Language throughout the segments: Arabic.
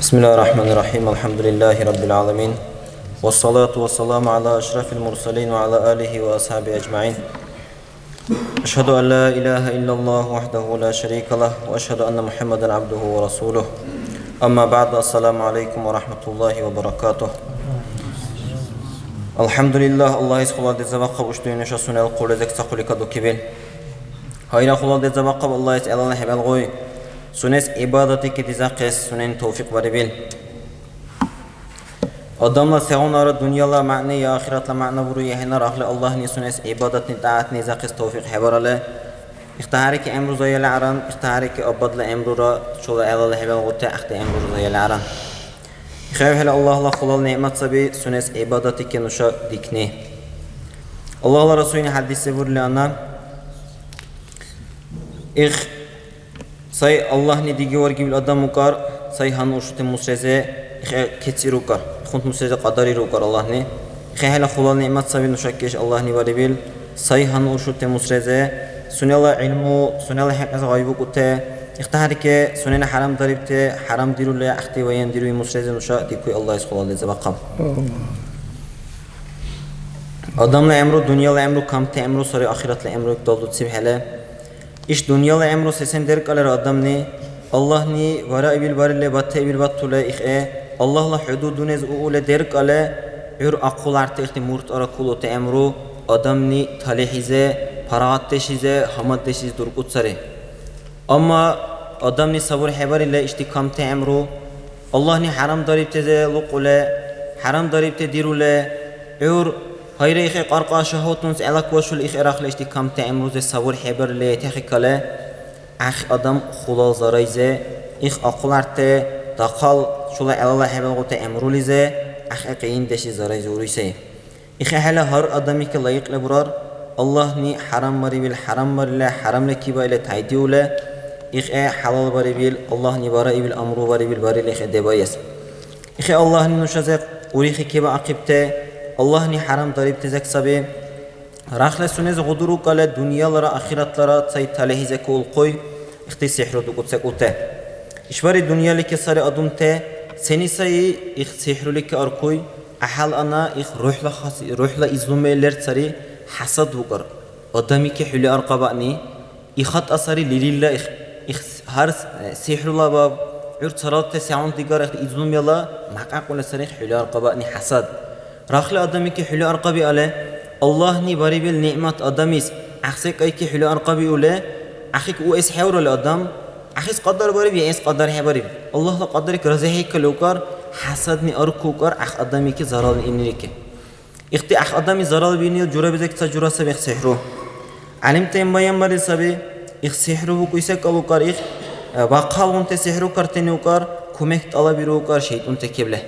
بسم الله الرحمن الرحيم. الحمد لله رب العالمين، والصلاة والسلام على أشرف المرسلين وعلى آله وأصحابه أجمعين. أشهد أن لا إله إلا الله وحده لا شريك له، وأشهد أن محمدا عبده ورسوله. أما بعد، السلام عليكم ورحمة الله وبركاته. الحمد لله. الله يسخل دزبقة وشتوين شسون القول ذك سقولك دكبل. هاي خلال دزبقة الله يسأل الله بالغوي سنس عبادتك دزقس سنن توفيق بربيل. Adamlar seğonlara dünyalar ma'ni ya ahiratla ma'na vuruyor henar ahli Allah'ın sunes ibadatni taatni zaqis tawfiq habarale ihtihari ki emru zayla aran ihtihari ki abadla emrura şola elal hebel gote ahte emru zayla aran khayf Allah'la khulal nimet sabi sunes ibadati ki nuşa dikni Allah Resulü'nün hadisi vurlana say Allah'ni digi var gibi adam ukar say han urşute musreze كتيروكر خنت مسجد قدري روكر الله ني خيهلا خلال نعمت سبيل نشكيش الله ني وريبيل صيحن وشوت مسرزة سنة الله علمه سنة الله حق غيبه كته اختهارك سنة حرام ضربته حرام ديرو لا أختي وين ديرو مسرزة نشا ديكوي الله يسخل الله زبقم أدم لا أمره دنيا لا أمره كم تأمره صار آخرة لا أمره يقدر تصيب حلا إيش دنيا لا أمره سيسن درك على أدم ني الله ني وراء بالبار اللي بته بالبات طلع إخاء الله لا حدود نز أولى درك على عر أقول عرتيخت مرت أركول وتأمرو أدمني ثالثيزة فرات تشيزة حمد تشيز دركوت سره أما أدمني صبر حبار اللي اشتكام تأمرو الله ني حرام ضريب تزه لقوله حرام ضريب تديرو له عر هير إخاء قرقا شهوتنس علىك وشل إخاء رخل اشتكام تأمرو زي صبر حبار اللي تحكله أخ أدم خلال زرايزة إخ أقول عرته دخل شولا الله حبل قلت أمروليزه أخ أقين دشي زرايز وريسه إخ حلا هر أدمي كلايق لبرار الله ني حرام مري بيل حرام مري لا حرام لكيبا إلى تعديوله إخ حلال بري بيل الله ني بري بيل أمرو بري بيل بري لخ دبايس إخ الله ني نشزق وريخ كيبا عقبته الله ني حرام ضريب تزك سبي راخل سنز غدرو قال الدنيا لرا آخرت لرا تسي تلهي زكول قوي اختي سحر دقوت سكوته إشباري الدنيا لك صار أدمته سني سي إخ سحر لك أركوي أحل أنا إخ روح لا إزلوم اللي صاري حسد وقر قدامي كحلي أرقباني إخت أصاري لله إخ هر سحر الله باب عرض صارت سعون تجار إخ إزلوم يلا معك ولا صاري حلي أرقباني حسد راخل أدامي كحلي أرقبي عليه الله ني باري بالنعمة أدميس أخسك أي كحلي أرقبي ولا أخيك وإس حور الأدم أخيس قدر باري بيس قدر حباري الله لا قدرك رزقك لوكر حسدني أركوكر أخ أدمي كي زرال إنيك إختي أخ أدمي زرال بيني جورا بزك تجورا سبي سحرو علمت ما يمر سبي إخ سحرو بكويسك لوكر إخ بقال أنت سحرو كرتني وكر كمك طلب بيروكر شيء أنت كبله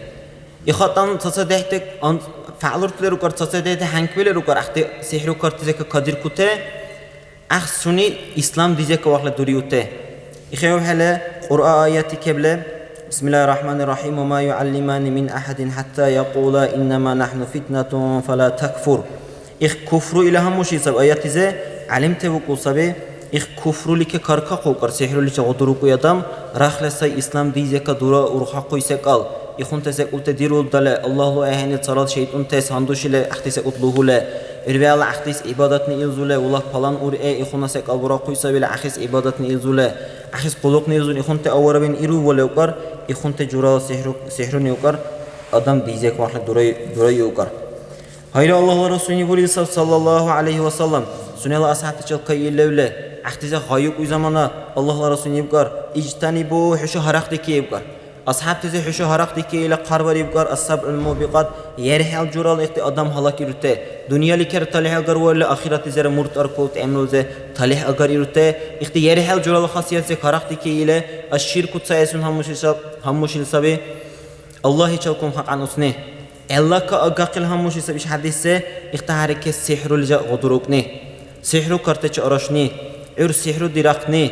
إخوان تصدقتك أن فعلت لروكر تصدقت هنك بيروكر أختي سحرو كرتزك قدر كته أخ سني إسلام ديزك واحد دوريوته إخوة هلا قرآن آيات كبلة بسم الله الرحمن الرحيم وما يعلمان من أحد حتى يقولا إنما نحن فتنة فلا تكفر إخ كفر إلى هم مش يسب آيات زي علمت بقول سبي إخ كفر لك كركا قوكر سحر لك غدروك يدم رخل سي إسلام ديزك دورا أروح قيسك قال يخون تسك قلت ديرو دلا الله لو أهني صلاة شيطان تس هندوش له أحتسك قلته له إربيع الله أحتس عبادتني إلزوله والله فلان أور يخون سك أبورا قيس بلا أحس عبادتني إلزوله أحس قلوقني إلزون يخون تأور بين إيرو ولا يقر يخون تجرا سحرني يقر أدم ديزك واحد دوري يقر هيدا الله ورسوله يقول صلى الله عليه وسلم سنة الله أصحاب تجل كي اللوله أحتس خايق وزمانه الله ورسوله يقر اجتنبوا حشو هرقتك يقر أصحاب تزي حشو هرقتك إلى قرب يبقر السبع الموبقات يرحل جرال إخت أدم هلاك يرته دنيا لكر تلح أجر ولا آخرة زر مرت أركوت عملوا زي تلح أجر يرته إخت يرحل جرال خاصية زي هرقتك إلى الشرك تسايسون هموش السبي الله يشوفكم حق عن أسنه الله كأجاقل هموش السبي حديث إخت حركة السحر اللي جاء غدروكني سحر كرتش أرشني عر سحر دراقني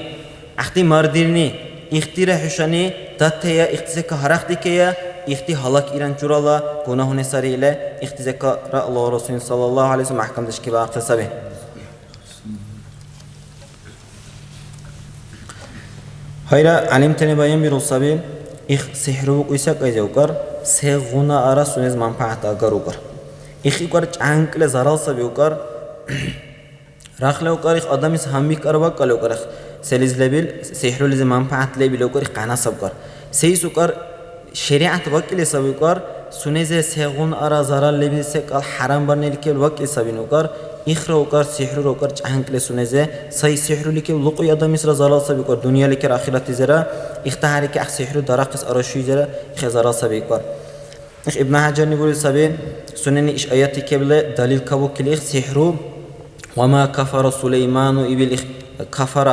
أختي مرديرني اختيار حشاني تاتيا اختزك هرقتكيا اختي هلاك إيران جرالا گناه نساري إلى اختزك رأى الله رسول صلى الله عليه وسلم محكم دشكي باقتصابه هيدا علمتني بيان بيروسابي их сихру куйсак айзеукар сегуна ара сунез манфаат агарукар их икар чанкле зарал сабиукар рахлеукар их адамис хамбик арваккар леукар селизлебил сихру лизе манфаат лебилеукар их канасабкар сейсукар шариат вакиле сабиукар сунезе сегун ара зарал лебилсе кал харам барнеликел вакил сабинукар ихроукар сихрукар чанкле сунезе сай сихрулике луқи адамис зарал сабиукар дуньялике ахирати зера ихтахарике ах сихру дарақис арашуй зера их зарал сабиукар их ибн хаджар нигули саби сунени иш аяти кебле далил кабукил их сихру وما كفر سليمان إبل كفر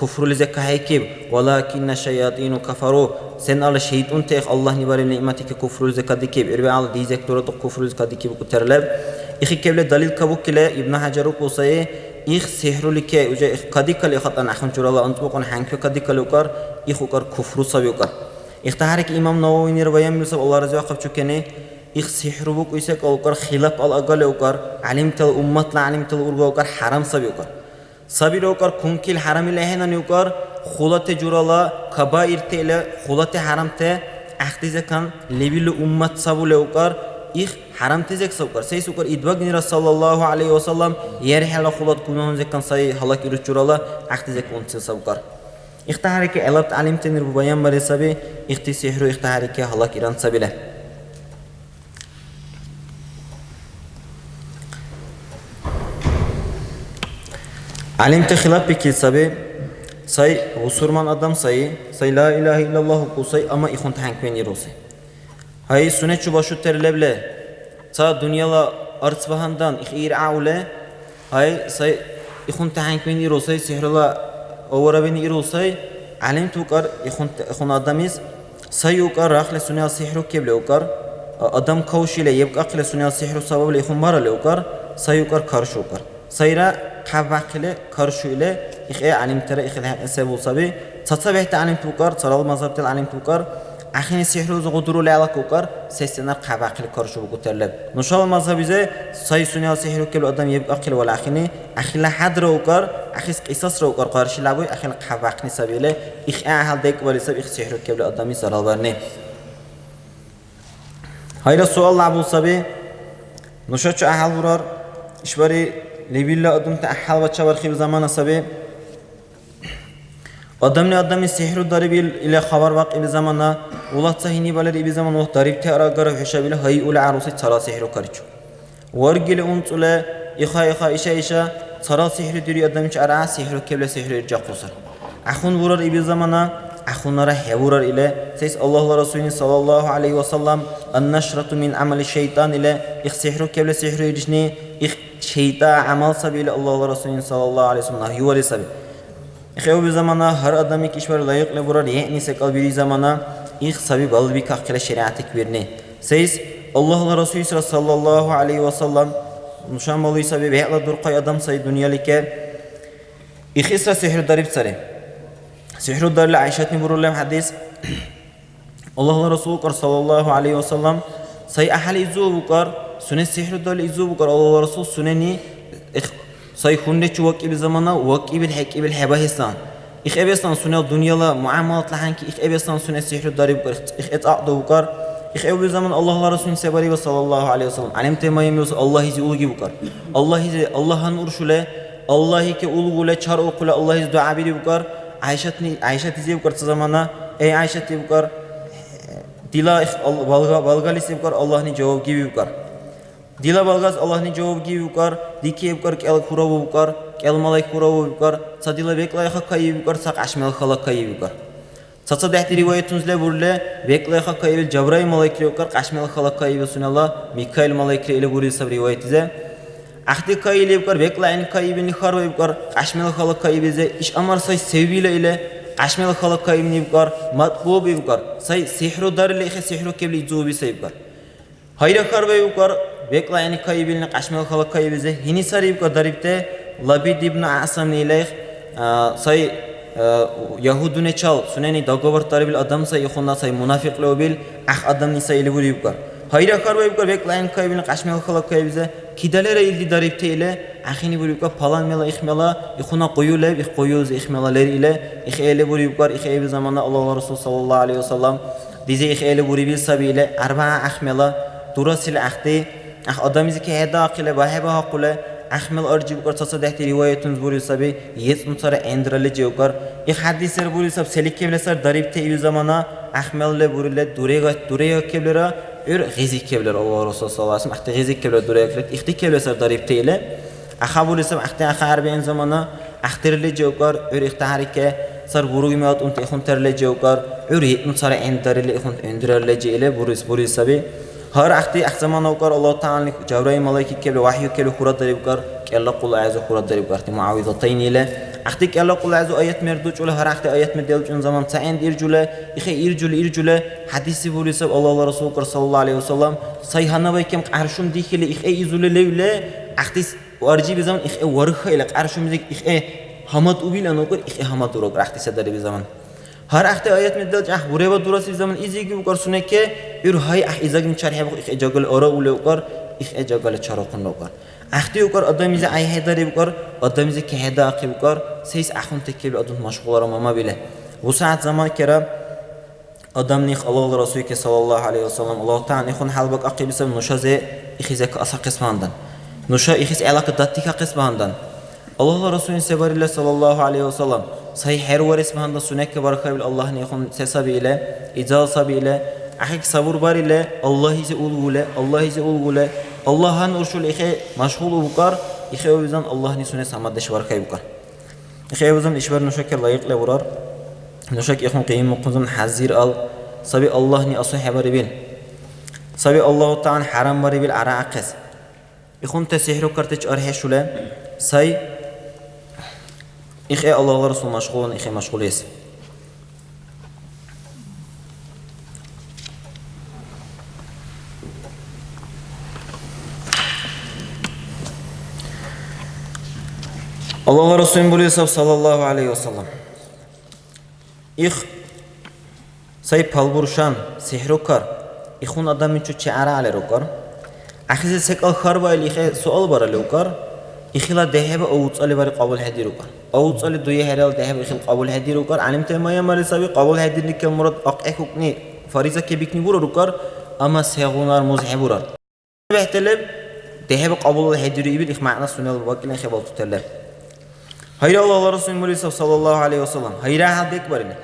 كفر لزكا هيكب ولكن الشياطين كفروا سن على شيطان تيخ الله نباري نعمتك كفر لزكا ديكب إربع على ديزك تورط كفر لزكا ديكب كترلب إخي كبل دليل كبوك لا ابن حجر قصي إخ سحر لك وجا إخ كديك لخط أن أخن شر الله أنطبق أن حنك كديك لوكر إخ وكر كفر صبيوكر اختارك إمام نووي نروي يوسف الله رضي الله عنه إخ سحر بوك ويسك أوكر خلاف الأقل أوكر علمت الأمة لا علمت الأرجو أوكر حرام صبيوكر صبير أوكر كونكيل حرام الله هنا نيوكر خلات جرالا كبائر تلا خلات حرام ته أختيز كان لبيل أمة صبول أوكر إخ حرام تزك سوكر سيس أوكر إدواج نرى صلى الله عليه وسلم يريح على خلات كونهم زكان صي حلاك يرج جرالا أختيز كونت سوكر اختارك علبت علمت نربو بيان مرسبي اختي سحر اختارك حلاك إيران سبيله علمت خلاف بكل سبب ساي وسرمان أدم ساي لا إله إلا الله قصي أما إخون تحنك بين يروسي هاي سنة شو باشو ترلبله تا دنيا لا أرض بهندان إخير عاوله هاي ساي إخون تحنك بين يروسي سحر الله أورا بين يروسي علمت وكر إخون أدميس ساي وكر أخل سنة سحر كبل وكر أدم كوشي لا يبقى أخل سنة سحر سبب لإخون مرة لوكر ساي وكر كارش وكر سايرا قباقله كارشويله إخي علم ترى إخي السبب صبي تصبح تعلم توكر صار المذهب تعلم توكر أخين السحر وزغدرو لعلى كوكر سيستنا قباقله كارشو بقترلب نشال المذهب إذا سايسوني السحر كل أدم يبقى أقل ولا أخيني أخي لا حد روكر أخي قصص روكر قارش لعبوي أخي قباقني سبيله إخ أهل ديك ولسب إخ السحر كل أدم يصير البرني هاي السؤال لعبو صبي نشات شو أهل ورار إشباري لبيلا أدم تأحل وتشاور خير زمان سبي أدمني أدم السحر الضرب إلى خبر واقع بزمانه ولا تصهيني بلد بزمان وقت ضرب تأرى جرف حشابله هاي أولى عروسة ترى سحر كارجو ورجل أنت ولا إخا إيشا ترى سحر دري أدم شعرا سحر كبل سحر يرجع قصر أخون ورر بزمانه أخون راح يورر إلى سيس الله ورسوله صلى الله عليه وسلم النشرة من عمل الشيطان إلى إخ سحر كبل سحر يرجني إخ شيطان عمل سبيل الله ورسوله صلى الله عليه وسلم يوري سبيل إخوة بزمانه هر أدمي كشور لايق لبرر يعني سكال بيري زمانه إخ سبيل قلبي كأكل شريعة كبيرني سيس الله ورسوله صلى الله عليه وسلم نشان مولي سبيل بهذا درقي أدم سيد الدنيا لك إخ إسرا سحر ضرب سره سحر الدار لعائشة نبر الله حديث الله ورسوله صلى الله عليه وسلم سي أحل إزوبكر سنة سحر الدار إزوبكر الله ورسوله سنني سي خنده شوك بزمانه وك بالحك بالحباهستان إخ أبيستان سنة الدنيا لا معاملات لحنك إخ أبيستان سنة سحر الدار بكر إخ أتعقد بكر إخ أبي زمان الله ورسوله سباري صلى الله عليه وسلم علمت ما يميز الله يزي أولي بكر الله يزي الله نور شله الله كأولو ولا شر أقول الله يزي دعاء بكر عائشة تزيب كر زمانه أي عائشة تبكر دلا بالغالي سبكر الله نجواب جيب بكر دلا بالغاز الله نجواب جيب بكر ديكي بكر كأل خراب بكر كأل ملاك خراب بكر صديلا بيكلا يخكاي بكر ساق عشمل خلاكاي بكر صدق رواية تنزل برله بيكلا يخكاي بالجبراء ملاك بكر عشمل خلاكاي بسون الله ميكائيل ملاك إلى بري سب رواية تزه أختي كاي لبكر بيكلا إن كاي بني خار بكر عشمل خلاكاي بزه إيش أمر ساي سويله إلى عشمل خلاكاي بني بكر مطبوع بكر ساي سحر دار اللي إخ سحر كبلي زوبي ساي بكر هيدا خار بكر بيكلا إن كاي بني عشمل خلاكاي بزه هني ساري بكر دربته لبيد ابن عاصم إليه ساي يهودون يشال سنني دعوة ترى بالأدم ساي يخونا ساي منافق لو بيل أخ أدم نساي اللي بوري بكر هيدا خار بكر بيكلا إن كاي بني عشمل خلاكاي بزه kidalere ildi daripte ile ahini burukar palan ihmela ihuna koyulev koyuz ihmelaleri ile ihele burukar ihele zamanda Allah Resulü sallallahu aleyhi ve sellem dize ihele burubil sabile arba ahmela durasil ahdi adamızı ki heda akile baheba hakule ahmel arji bukar sasa dehti rivayetun burul sabi yes unsara endrale jevkar hadisler burul sab selik kevleser daripte il zamana ahmelle burulle durega kevlera gizik kevler Allah Resulü sallallahu aleyhi ve sellem gizik kevler durega kevler ihti kevleser daripte ile burul sab harbiyen zamana ahterle jevkar ihti harike sar burugi meat unt ihunterle jevkar yet unsara endrale ihunt endrale jele burul sabi هر وقتی احزمان اوکار الله تعالی جبرائیل ملائکه که وحی که خورد داری بکار که الله قل عز خورد داری بکار معاوضتین له وقتی که الله قل عز آیت مردو چوله هر وقتی آیت مردل چون زمان سعند ایرجوله ایخه ایرجوله حدیثی بولیسب الله رسول کرد صلی الله علیه و سلم صحیحانه باید قرشم دیگه ایخه ایزوله لیوله وقتی وارجی بزمان ایخه ورخه ایل قرشم دیگ ایخه همات اوبیل انوکر ایخه همات دروغ وقتی صدری بزمان هر وقت آیت میدل جه بوره و درست زمان ایزیگی بکار سونه که های ایزاگین چرخه بکار ایخ اجاگل آرا اوله بکار ایخ اجاگل چراکن بکار وقتی بکار آدمیز ایه داری بکار آدمیز که هدا عقی بکار سیس اخون تکیل آدم مشغول را ماما بیله و ساعت زمان کرا آدم نیخ الله رسولی که صلی الله علیه و سلم الله تعالی خون حال بک عقی بسم نشازه ایخیزه که اصلا قسماندن نشا ایخیز علاقه داتی که قسماندن الله رسول سبحان الله صلی الله علیه و سلم صحیح هر ورس مهند سنک برخواه الله نیخون سبیله اجازه سبیله اخیک صبر باریله الله ایز اولگوله الله هن ارشول ایخه مشغول بکار ایخه ویزان الله نیسونه سامدش برخواه بکار ایخه ویزان اشبار نشک لایق لورار نشک ایخون قیم مقنزم حزیر سبی الله نی اصحه باری بیل سبی الله تعالی حرام باری بیل عراقز ایخون تسیحرو کرتش ارهه شوله سای إخي الله ورسول مشغول إخي مشغول يس الله ورسول بولي صلى الله عليه وسلم إخ ساي بالبرشان سحركر إخون أدم من شو شعر على ركر أخذ سكال خربا اللي إخي سؤال برا لوكر إخلا ذهب أو تصلي بري قبول هدي ركر أو تصلي دوية هرال ذهب إخل قبول هدي ركر علمت ما يمر سبي قبول هدي نك المراد أقعكني فريزة كبيكني برا ركر أما سيغونار مزح برا بحتلب ذهب قبول هدي ريبي إخ معنا سنة الوكيل خبال تطلب هيدا الله رسول الله صلى الله عليه وسلم هيدا هذا كبرنا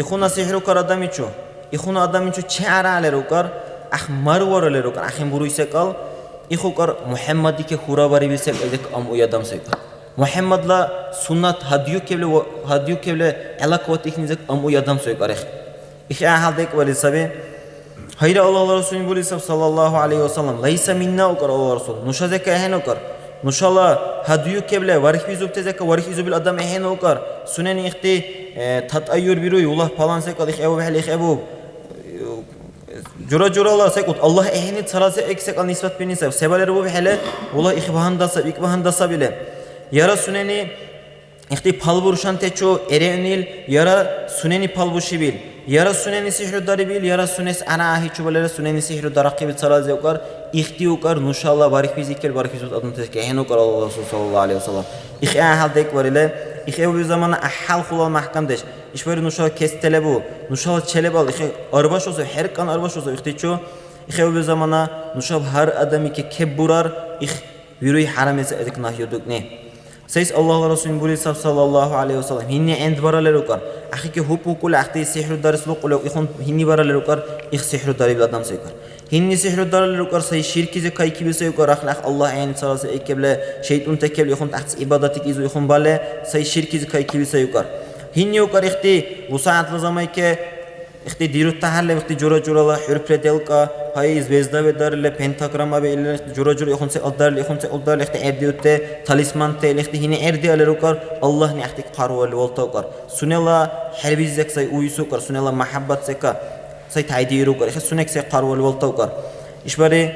إخونا سحر ركر أدمي شو إخونا أدمي شو شعر على ركر أخ مرور على ركر أخم بروي سكال إخو كار محمد كي خورا باري بيسك إذا أم ويادم سيكا محمد لا سنة هديو كبل علاقة وتكني ذك أم ويادم سيكا رخ إخي أحد ذك ولي سبي هيدا الله رسول بولي صلى الله عليه وسلم ليس منا وكر الله رسول نشازك أهين وكر نشالله هديو كبل ورخ بيزوب تزك ورخ يزوب الأدم أهين وكر سنن إختي تطير بيروي والله فلان سيكا إخ أبو بحل إخ أبو جورا الله سيكوت الله إهني ثلاثة إكسك النسبة بينسب سبالة ربو بحلة والله إخبهان داسب إخبهان داسبيله يارا سنني إختي بالبرشان تشو إرينيل يارا سنني بالبوشيبيل يارا سنني سحر داربيل يارا سنس أنا هيك شو بلله سنني سحر دارقي بثلاثة وكار إختي وكار نشاء الله بارك فيزيكل بارك فيزوت أدنى تذكر هنو كار الله رسول صلى الله عليه وسلم إخ أهل ذيك وريله إخ أول زمان أحل خلال محكم دش إيش بير نشاء كيس تلبو نشاء تشلبال إخ أربعة شو هر كان أربعة شو إختي شو إخ أول زمان نشاء هر آدمی که كبرار إخ ويروي حرام يسألك نهي دكنه سيس الله رسول بولي صلى الله عليه وسلم هني عند برا للوكر أخي كهوب وكل أختي سحر دارس لو قلوا إخون هني برا للوكر إخ سحر داري بلادم سيكر هني سحر دار للوكر سي شرك زي كاي كي بيسيكر أخلاق الله عين صلاة إكبله شيطان تكبل إخون تحت عبادتك إزو إخون باله سي شرك زي كاي كي بيسيكر هني وكر إختي وساعة لزماي ك إختي ديرو تحلل إختي جورا الله حرف لدلك هاي زبزدا بدار له پنتاگرام به ال جورا إخون سي أقدر إختي أرديوت تاليسمان تل إختي هني أردي على ركر الله ني إختي قارو والتوكر سن الله حربي زك سي ويسوكر سن الله محبة سكا سي تعيدي ركر إخ سنك سي قارو والتوكر إيش بري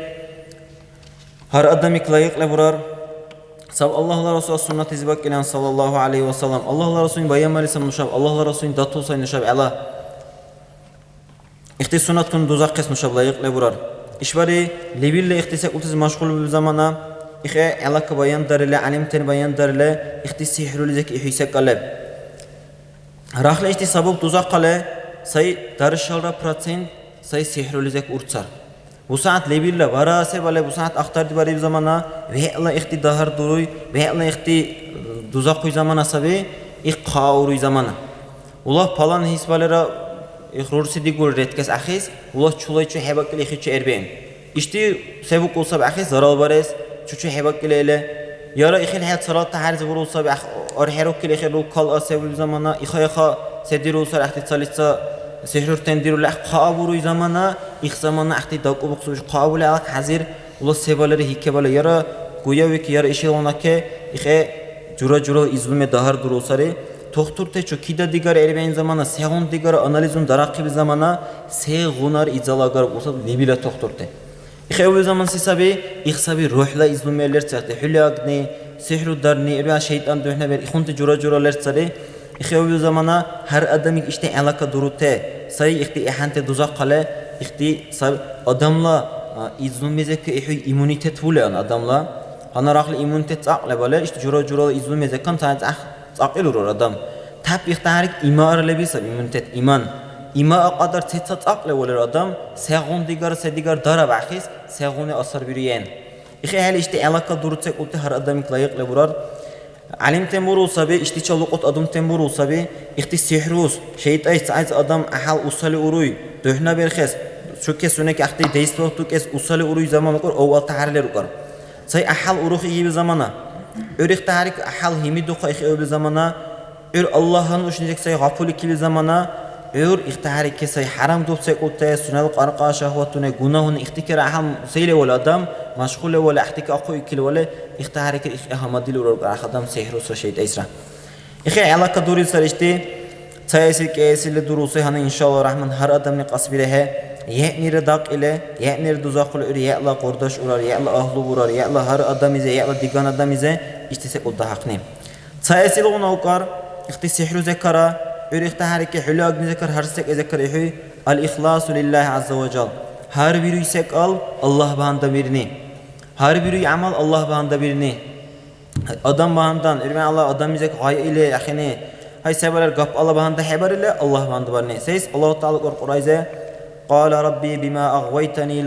هر أدمي كلايق لبرار سب الله رسول سنة زبك إلى صلى الله عليه وسلم الله رسول بيان مريسم نشاب الله رسول داتو سي نشاب على إختي سنة كن دوزاق قسم نشاب لايق لبرار إيش بري لبيل إختي سأقولت مشغول بالزمانة İxe alaka bayan darile, alimten bayan darile, İxti sihrulizek ihise kaleb. Rahla işte sabab tuzak kale, say darışalra procent, say sihrulizek urtsar. Bu saat lebille varase bale bu saat aktardı bari bir zamana ve Allah ihti dahar duruy ve Allah ihti tuzak koy zamana sabi ik kavruy zamana. Ulah palan hisbalera rursi digul retkes ahis ulah çulay çu hebakil ihiçu erbeğin. İşte sebuk olsa bi ahis zaral bares çu hebakil ele yara ihil hayat salatta her zevur olsa bi arherok kil ihil kal asevul zamana ihayaha sedir olsa ahti salitsa سحر تندير له قابوري زمانه إخ زمانه أختي داكو بخصوص قابول على حزير والله سبالة هيك بالا يرى قويا ويك يرى إشي لونك إخ جرا إزلم دهر دروساري تختور تشو كيدا ديجار إربعين زمانه سهون ديجار أناليزون دراقي بزمانه سهونار إزلاجار وصل لبيلا تختور ته إخ أول زمان سبي إخ سبي روح لا إزلم لرتسات حلياقني سحر الدرني إربع شيطان دهنا بير إخونت جرا لرتساري İxevi zamana her adamın işte alaka durute sayı ihti ehante duzak kale ihti adamla izlumezek ki imunitet vulan adamla hana rahli imunitet akle bale işte jura izlumezek kan tanıt akil olur adam tap ihtarik imar lebisa imunitet ima kadar tetat akle olur adam segun digar dara bahis segune asar biriyen İxevi işte alaka durute kulte her adamın layık leburar علم تنبور وصبي اشتيشة لقط أدم تنبور وصبي اختي سحروس شيء عايز أدم أحال أصلي أروي دهنا برخص شو كسونه كأختي ديست وقت كس أصلي أروي زمان كور أول تعرل ركار سي أحال أروخ يجي بزمانه أريخ تعرك أحال همي دخل إخي بزمانه الله هنوش نجك سي غفولي كي بزمانه اختارك سي حرام دوب سي قلت سنة القرقة شهوتنا جناهن اختكر أحال سيله ولا أدم مشغول ولا احتك أقوي كل ولا اختارك أحمد دل ولا خدام سحر وسشيء إسرا إخي علاقة دوري سرشتي سياسي كيسي لدروسه هن إن شاء الله رحمن هر أدم نقص بله يعني رداق إله يعني ردوزاق له يا الله قرداش أورار يا الله أهل أورار يا الله هر أدم إذا يا الله ديجان أدم إذا استسق الضحكني سياسي لغنا وكار اختي سحر ذكره اختارك حلاق ذكر هر سك ذكر إحي الإخلاص لله عز وجل هر بيرو يسقال الله بهند بيرني هر بيرو يعمل الله بهند بيرني adam bahandan ürmen Allah adam bize hay ile yaxini hay sebeler gap Allah bahanda haber ile Allah bahandı var ne ses Allah Teala Kur'an'da قال ربي بما أغويتني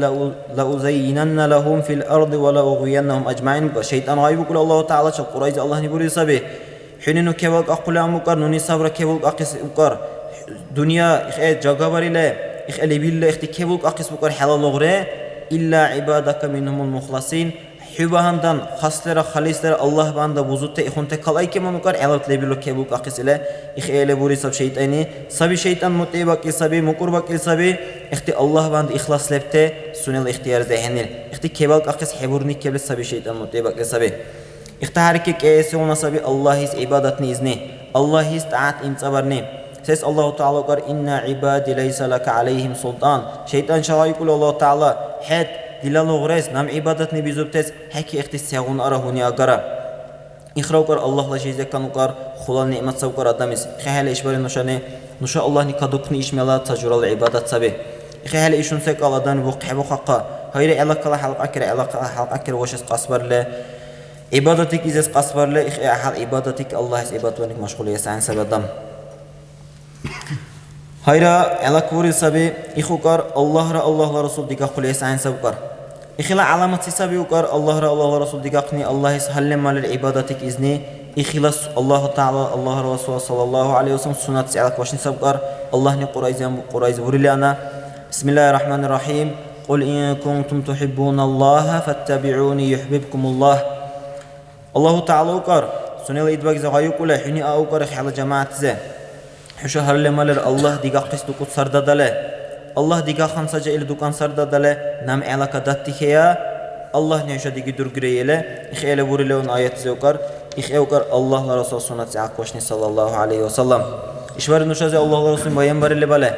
لأزينن لهم في الأرض ولا أغوينهم أجمعين شيطان غايب كل الله تعالى شل قرآن الله نبوري سبي حين كبق أقلام مكر نوني صبر كبق أقص مكر دنيا إخ جاغبر إلى إخ اللي بالله إخ كبق أقص مكر حلال غره إلا عبادك منهم المخلصين حبهندان خاصلر خالصلر الله باندا وجودته إخونته كلاي كم مكر علت لبيلو كبق أقص إلى إخ اللي بوري سب شيطاني سبي شيطان متبق سبي مكربق سبي إخت الله باند إخلاص لبته سنة الاختيار ذهنيل إخت كبق أقص حبورني كبل سبي شيطان متبق سبي اختارك كيس ونصبي الله هيس عبادتني إذنه الله هيس طاعت إنصبرني سيس الله تعالى قال إن عبادي ليس لك عليهم سلطان شيطان شاء يقول الله تعالى حد دلال غريس نام عبادتني بزبتس حكي اختصاغون أرهوني أقرأ إخراو قال الله لا شيء كانوا قال خلال نعمة سوقر أدمس خيال إشباري نشاء الله نكادوكني إشمالا تجرى العبادة سبي خيال إشون سيك الله دان بوقع بوقع هيري علاقة حلق أكر وشس قصبر له عبادتك إذا قصبر له حال عبادتك الله عبادتك مشغول يسعن سبدم هيرا علاقة وري سبي إخوكر الله رسول ديك قل يسعن سبكر إخلا علامة سبي وكر الله رسول ديك قني الله يسهل مال عبادتك إذني إخلاص الله تعالى الله رسول صلى الله عليه وسلم سنة سعلك وشن سبكر الله قريز وري لنا بسم الله الرحمن الرحيم قل إن كنتم تحبون الله فاتبعوني يحببكم الله الله تعالى وكر سنة الإدباق زغايو كله حيني أوكر خيال جماعة زه حشو هر لمالر الله ديگه قصد كت سرده دله الله ديگه خمسة جائل دوكان سرده دله نام علاقة داتي خيا الله نعيشه ديگه درگريله إخيال بوريلون آيات زوكر إخيوكر الله لرسول سنة عقوشني صلى الله عليه وسلم إشوار نوشا زي الله لرسول بايان باري لباله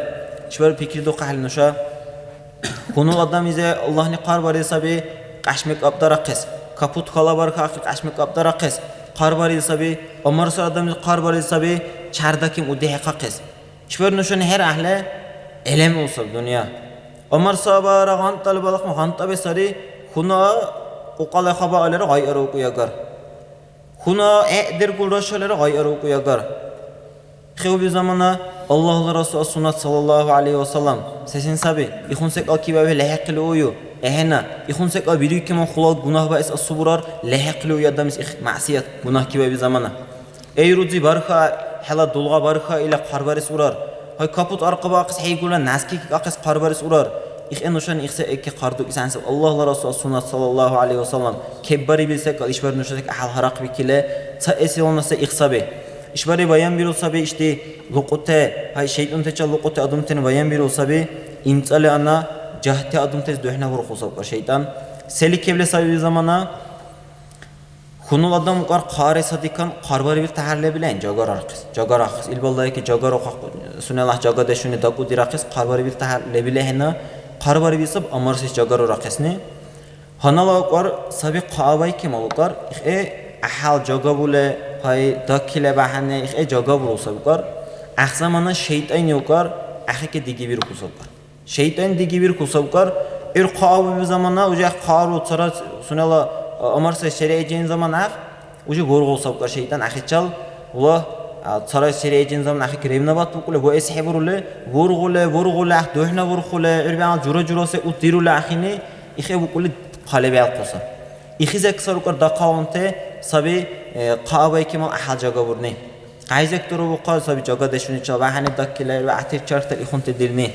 إشوار بكر دو قحل نوشا كونو قدام إذا الله نقار باري سبي قشمك أبدار قس كابوت خلا بار خاقي قشمك أبدار قس قار باري سبي أمر سر قدام قار باري سبي چردكیم و ده قاقس چور نشون هر اهله علم وصل دنیا عمر صاحب را غان طالب بالغ غان طب سری خونا uqala xabaları gayarı okuyagar. Huna e'dir gulraşaları gayarı okuyagar. Xevi zamana Allah'la Resulü sunnat sallallahu aleyhi ve sellem sesin sabi ihunsek akibe lehaqli uyu ehna ihunsek abiri ki xulad günah ba es asuburar lehaqli uyu adam is masiyat günah kibe zamana ey ruzi barxa hala dulga barxa ila qarbaris urar hay kaput arqaba aqis heygula naski aqis qarbaris urar ich enuşan ihse ekki qarduk isans Allah'la Resulü sunnat sallallahu aleyhi ve sellem kebbari bilsek işber nuşak ahal haraq bikile sa esi olmasa ihsabe İşbari bayan bir olsa be işte luqute hay şeytan teçe luqute adım teni bayan bir olsa be imtsale ana cahte adım tez döhne vur xosab şeytan seli kevle sabi zamana hunul adam qar qari sadikan qarbari bir taharle bilen jagar aqis ilballahi ki jagar oqaq sunalah jagade shuni daku diraqis qarbari bir taharle bilehna qarbari bir sab amarsis jagar raqisni hanala qar sabi qawai ki malqar ahal jagabule hay dakile bahane jagab olsabqar ahzamana şeytan yokar ahike digi bir kusabqar şeytan digi bir kusabqar irqabu bir zamana uje qaru tsara sunala amarsa şereyeceğin zaman uje gorgol sabqar şeytan ahichal ula tsara şereyeceğin zaman ahik revna bat bu bu esheburule vurgule dohna vurgule irba jura se utirule ahine ihe bu kule qalebe alqosa ihizek sarukar daqawante sabi qawai ki mal ahal jagaburne qaizek turu bu qal sabi jagade shuni cha bahane dakile ve atir charta ikhunte dilne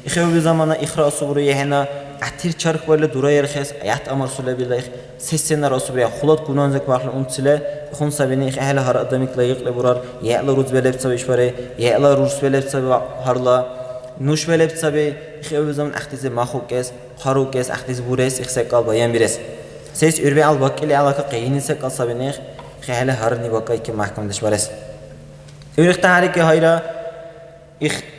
ikhev bir zamana ikhra subru yehna atir charq böyle durayır khas ayat amar sule billah sessenar asubya khulat kunanzek bahla untsile khun sabini ahla har adamik layiqle burar ya'la ruz belep sabi ishbare ya'la ruz belep sabi harla nush belep sabi ikhev bir zaman ahtize mahukes kharukes ahtiz bures ikhsakal bayan bires ses ürbe al bakili alaka qeyinse qalsabini خیلی هر نیباکی که محکم داشت برس. ورق تحریک هایرا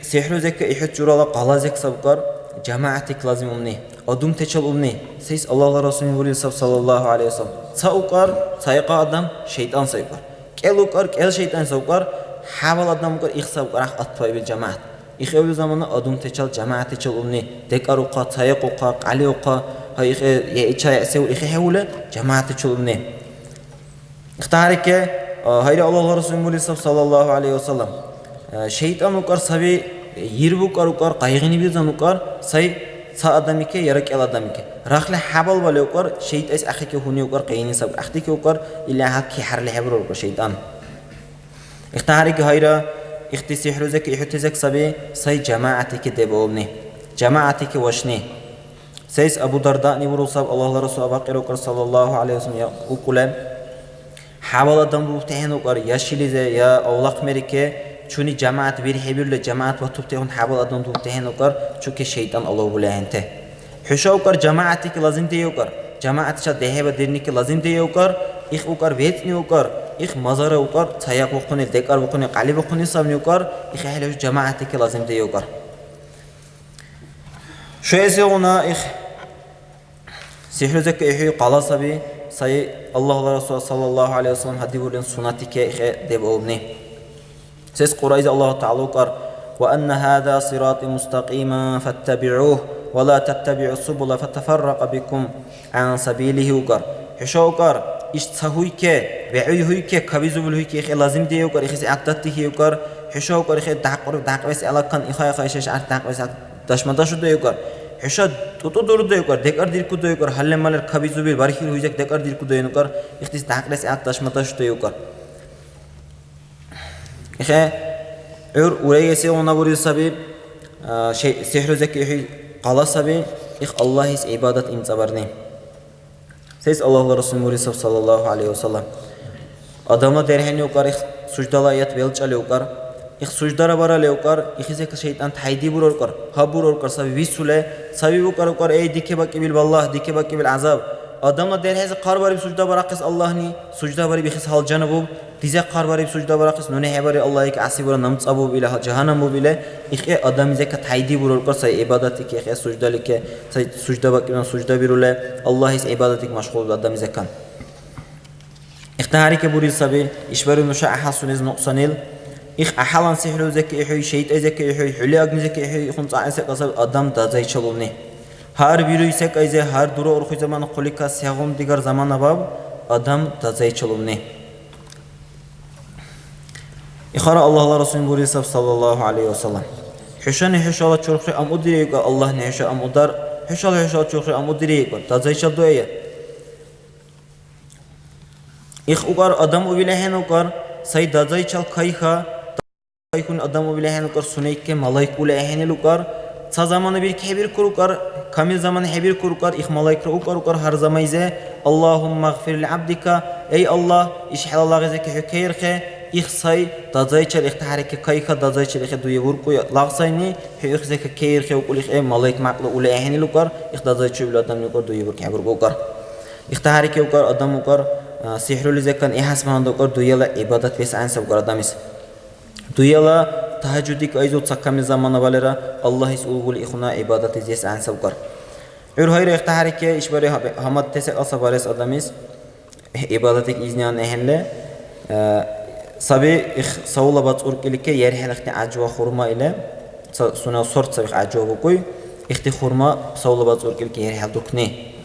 سحروزه که ایحت جورا قلازک سبکار جماعتی لازم امنی. آدم تچل امنی. سیس الله رسول الله صلی الله علیه وسلم. ساوکار سایقا آدم شیطان سایقار. کلوکار کل شیطان سایقار. حوال آدم کار ایخ سایقار اطفای بیل جماعت. ایخیابی زمانه آدم تچل جماعتی چل امنی. دکار وقا سایق وقا قلی وقا های ایچای سو ایخی حوله جماعتی چل امنی. اختارك هيدا الله رسول الله صلى الله عليه وسلم şeytan ukar sabi yirbukar ukar qayg'ini bizan ukar say sa adamike yarak el adamike rakhla habal bale ukar şeyt es akhike huni ukar qayni sab akhtike ukar ila hakki harli habr ukar şeytan اختارك هيدا اختي سحرزك احتزك sabi say jamaatike debobni jamaatike washni says Abu Darda ni burusab Allah Rasul Abaqir ukar sallallahu aleyhi ve sellem ukulam حاول دم بوتهن وقار يا شيلزه يا أولق مريكة شوني جماعة بير حبير لجماعة وتبتهن حاول دم بوتهن وقار شو كشيطان الله ولا أنت حشا وقار جماعتك لازم تيوقار جماعة شاد دهه بدرني لازم تيوقار إخ وقار بيتني وقار إخ مزار وقار سياق وقني ذكر وقني قلب وقني سامي وقار إخ هلا جماعتك لازم تيوقار شو يسوونا إخ سحرزك إخي قلاصبي say Allah Resulü sallallahu aleyhi ve sellem hadi bulan sunnatike debobni ses Qurayza Allah Taala ukar ve enne hada sirati mustaqima fattabi'uhu ve la tattabi'us subula fatafarraqa bikum an sabilihi ukar hisha ukar ish sahuyke ve uyhuyke kabizubulhuyke lazim diye ukar ihis aqtattihi ukar hisha ukar ikh daqwes alakan ikhay khaysh daqwes dashmadash diye ukar hisha tutu dur diye ukar dekar dirku diye ukar halle maler kabizubir barhil huyacak dekar dirku diye ukar ihtis daqles aqtashmadash diye ukar ikhe ureyesi ona buri sabi şey sihruzaki qala sabi ikh Allah is ibadat imtsabarni ses Allah Resulü sallallahu aleyhi ve sellem adamla derheni ukar ikh sujdalayat velchale ukar إخ سجدة برا ليوكر إخزك شيطان تحيدي بروركر هبوروركر سبي بيسولة سبي بكر أي ديك بكي بالله ديك بكي بالعذاب آدم لا ده هذا قارباري بسجدة برا قص الله ني سجدة برا بيخس حال جنبه تيجا قارباري بسجدة برا قص نونه هباري الله يك عسي برا نمط أبو بيله جهنم أبو بيله إخ آدم زك تحيدي بروركر سي عبادتك إخ سجدة لك سي سجدة بكي من سجدة بيروله الله يس عبادتك مشغول آدم زكان اختهاري كبوري سبي إشبار المشاع حسونيز نقصانيل إخ أحلان سحر زكي إحوي شيء زكي إحوي حلي أجن زكي إحوي خمس عين سك أصاب أدم تزاي شغلني Har virüsek ayze har duru orxu zaman qulika segum digar zaman abab adam tazayçılımne. İxara Allah Resulü buyuruyor sallallahu aleyhi ve sellem. Hüşani hüşala çorxu am udiriye Allah ne hüşa am udar hüşala çorxu am udiriye tazayçıl doya. İx ugar adam ubilehen ugar say tazayçıl kayha kayhun adam ubilehen ugar sunayke malaik ulehen ugar sa zamanı bir kebir kurukar kamil zamanı hebir kurukar ix malaikra ukar har zamayze Allahumma gfir li abdika ey Allah işhal Allah gezeki hükeyirke ix say tazayçıl ix taharike kayha tazayçıl ix duye vurku lagsayni ix zeki keyirke ukul ix malaik maqla ulehen ukar ix tazayçıl adam ukar duye vurku hebir ukar ix taharike ukar adam ukar sihrul zekan ihasman ukar duye la ibadat bes ansa ukar adamis duyala tahajjudik ayzu tsakami zamana valera Allah is ulgul ikhuna ibadat izes ansa ukar ur hayra ikhtaharike ishbari hamad tese asavares adamis ibadatik izniyan ehenle sabi ikh sawla bat urkilike yerhelakti ajwa khurma ile suna sort sabi ajwa bukuy ikhti khurma sawla bat urkilike yerhel dukne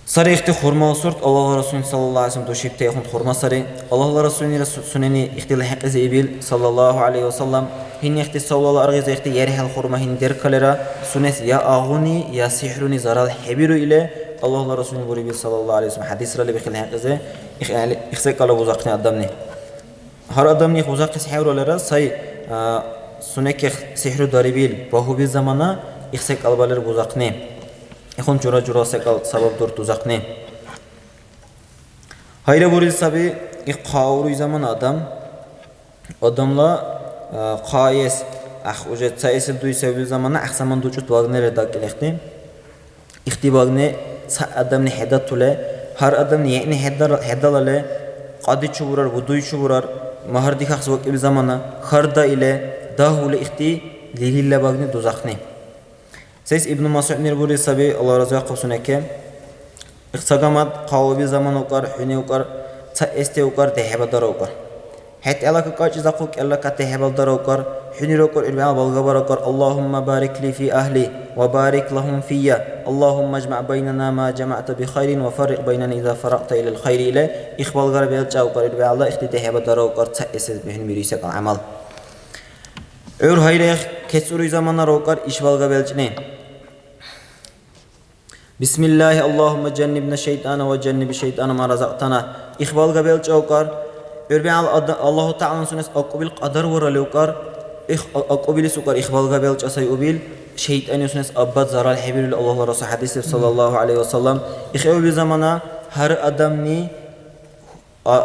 Sarı ihti xurma sort Allah Resulü sallallahu aleyhi ve sellem doşipte yaxın xurma sarı Allah Resulü suneni ihtil haqqi ibil sallallahu aleyhi ve sellem hin ihti sallallahu aleyhi ve sellem ihti yerhel xurma hin der kalera sunes ya ağuni ya sihruni zaral hebiru ile Allah Resulü buyuruyor sallallahu aleyhi ve sellem hadis rali bixil haqqi ihse kala buzaqni adamni har adamni buzaqi sihrolara say sunek sihru daribil bahu bir zamana ihse kalbalar buzaqni এখন জোড়া জোড়া সেকাল sabab dur tuzakne hayra buril sabi iqawru zaman adamla qayes ujet sayesel duy sevil zamana ahsaman ducut wagner dakilexti ixtibagne sa adamni hedat tule har adamni yani hedalale qadi chuburar buduy chuburar mahar dikhax waqil zamana kharda ile dahule ixti lililla bagne duzakne Siz İbn Mas'ud nirburi sabi Allah razı olsun eke iqsagamat qawabi zaman ukar huni ukar ta este ukar tehebadar ukar het alaka kaç zaquk alaka tehebadar ukar huni ukar ilba balgabar ukar Allahumma barik li fi ahli wa barik lahum fiyya Allahumma ijma' baynana ma jama'ta bi khairin wa farriq baynana idha faraqta ila al khair ila ikhbal garab yalca ukar ilba Allah ikhti tehebadar ukar ta esez bihin mirisak amal ur hayra kesuru zamanlar ukar işbalga belçne Bismillahi Allahumma cennibna şeytana ve cennibi şeytana ma razaqtana ikhbal gabel çawkar örbe Allahu Ta'ala sunes aqbil qadar vurali ukar aqbil sukar ikhbal gabel çasay ubil şeytan sunes abad zaral habil Allah Rasul hadis sallallahu aleyhi ve sellem ikhaw bir zamana har adamni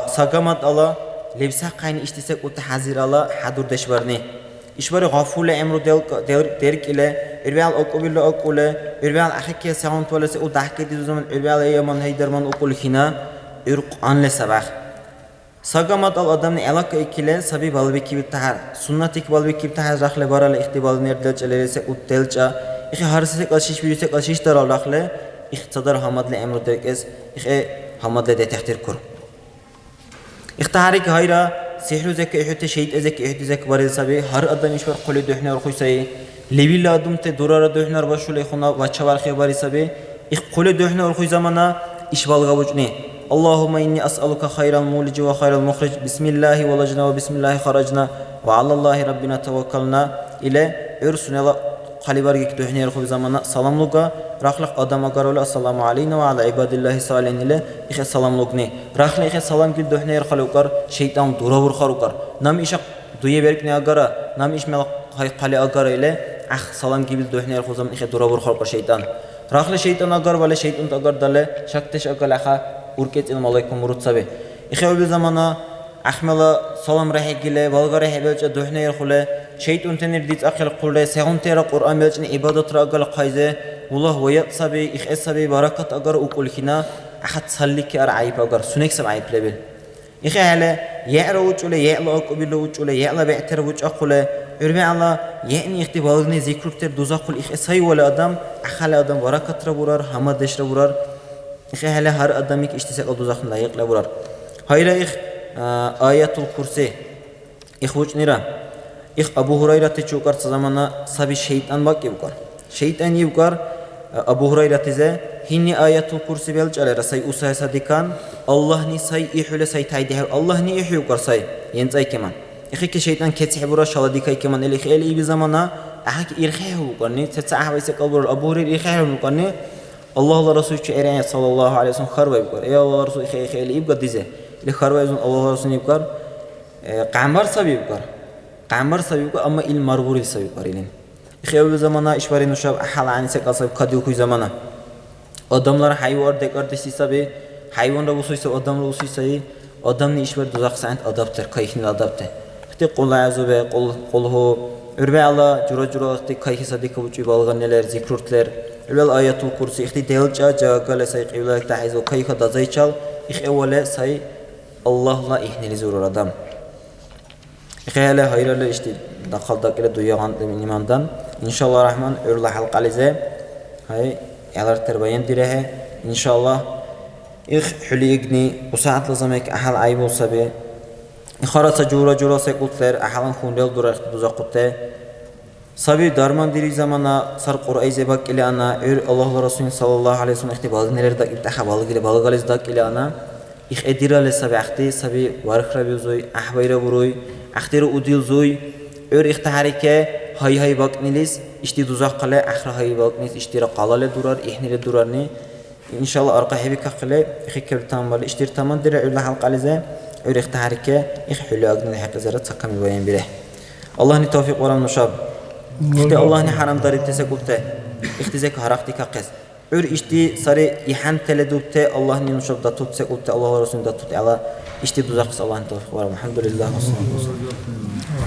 sagamat ala lebsa qayn istisek ut hazir ala hadur deşbarni İşbari gafule emru derik ile İrbeal okubille okule İrbeal ahikiye sağın tuvalesi o dahki dizi zaman İrbeal eyyaman heyderman okul hina İrq anle sabah Sagamat al adamni alaka ikile sabi balbeki bir tahar Sunnatik balbeki bir tahar rakhle barala ihtibal nerdelç elerese uttelca İki harisek alşiş birüsek alşiş daral rakhle İhtadar hamadle emru derik ez İki hamadle detehtir kur İhtaharik hayra Sihru zeki ihte şehit ezeki ihte zeki varil sabi har adam işbar qoli duhnar xuysay levilla adum te durara duhnar bashul ikhuna vachavar khibari sabi ich qoli duhnar xuy zamana ishbalga bujni Allahumma inni as'aluka khayral mulij wa khayral mukhrij bismillah walajna wa bismillah kharajna wa ala Allah rabbina tawakkalna ile ursuna qalibar gek duhnar xuy zamana salamluga raxlaq adama garol assalomu alayna va ala ibadillahi salihin ile ikhe salamlugni raxli ikhe salam gil duhnar khalukar şeytan duravur kharukar nam ishaq duye berkni agara nam ishmel qali agara ile salam gibil duhnar khuzam ikhe duravur kharukar şeytan raxli şeytan agar vale şeytan agar dale shaktesh agalaha urket il malaikum murutsabe ikhe ul zamana ahmala salam rahigile valgara hebelcha duhnar khule şeytan tenir dit akhil qulde segun tera qur'an belchni ibadat ragal qayze والله ويصبي إخسبي بركة أجر وكل هنا أحد صليك أرعيب أجر سنك سب عيب لبل إخي على يعلى وجوله يعلى أقبل وجوله يعلى بعتر وجه أقوله يرمي على يعني اختبارني ذكر تر دوزاقل إخسي ولا أدم أخل أدم بركة ربورار حمد دش ربورار إخي على هر أدمك اشتساق دوزاقل لا يقل ربورار هاي لا إخ آيات الكرسي إخ وجنيرا إخ أبو هريرة تشوكر زمانا سبي شيطان باقي بكر شيطان يبكر Abu Hurayra tize hinni ayatul kursi bel çalera say usay sadikan Allah ni say ihule say taydi Allah ni ihyu kar say yentay keman İki şeytan keçi bura şaladika keman eli bir zamana ahak irxehu karni tetsa ahvayse kalbur Abu Hurayra irxehu karni Allah Resulü çeyreye sallallahu aleyhi ve sellem xarvay kar ey Allah Resulü eli ibga dize li xarvay Allah Resulü ibkar qamar sabib kar qamar sabib ama il marguri sabib kar ilin İxev zamana işvari nuşab ahal anise kalsab kadiu kuy zamana adamlar hayvan dekar desi sabi hayvan da usuysa adam da usuysa adam ne işvari duzak sant adapter kayıkni adapter İşte qolla azube qolhu ürbe Allah jura işte kayıkı sadik uçu balgan neler zikrurtler ülvel ayatul kursi işte delca cagale say qivlak tahiz o kayıkı da zayçal evvela say Allah'la ihneli zurur adam İxele hayırlı işte daqaldakile duyagan imandan İnşallah Rahman örle halqalize hay yalar terbayen direhe İnşallah hüligni usaatlı zamek ahal ayb olsa be İxarasa jura sekultler ahalan khundel durar duzaqute sabi darman diri zamana sar Qur'ay zebak ile ana Allah Resulü sallallahu aleyhi ve sellem ihtibalı neler da iltahabalı ile balgaliz dak ile ana İx edirale sabi ahti sabi varkhra bizoy ahbayra buruy ahtiru udil zoy ihtiharike hay bak nilis işte duzaq qale ahra hay bak nis iştira qalale durar ihnile durarni İnşallah arqa hebi kaqle xikir tamam iştir tamam dire öyle halqalize ihtiharike ihhulu agni haqizara takami bayan bire Allah ni tawfiq waram nushab işte Allah ni haram darib tesekulte ihtizek haraqti kaqes işte sari ihan teledubte Allah ni nushab da tut sekulte Allah Resulü da tut ala işte duzaq Allah ni tawfiq waram alhamdulillah